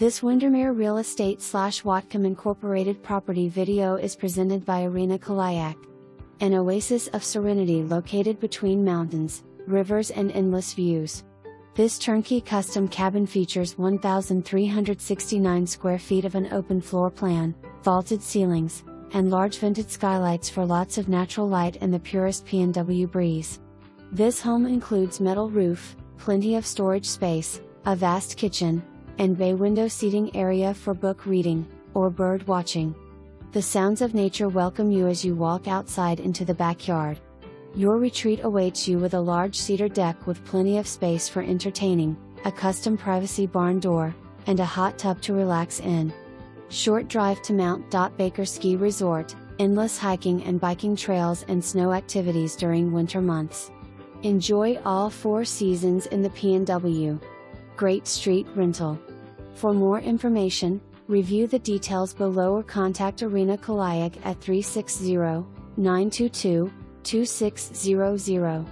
This Windermere Real Estate / Whatcom Incorporated property video is presented by Arena Kayak, an oasis of serenity located between mountains, rivers and endless views. This turnkey custom cabin features 1,369 square feet of an open floor plan, vaulted ceilings, and large vented skylights for lots of natural light and the purest PNW breeze. This home includes metal roof, plenty of storage space, a vast kitchen, and bay window seating area for book reading, or bird watching. The sounds of nature welcome you as you walk outside into the backyard. Your retreat awaits you with a large cedar deck with plenty of space for entertaining, a custom privacy barn door, and a hot tub to relax in. Short drive to Mt.Baker ski resort, endless hiking and biking trails and snow activities during winter months. Enjoy all 4 seasons in the PNW. Great street rental. For more information, review the details below or contact Arena Kayak at 360-922-2600.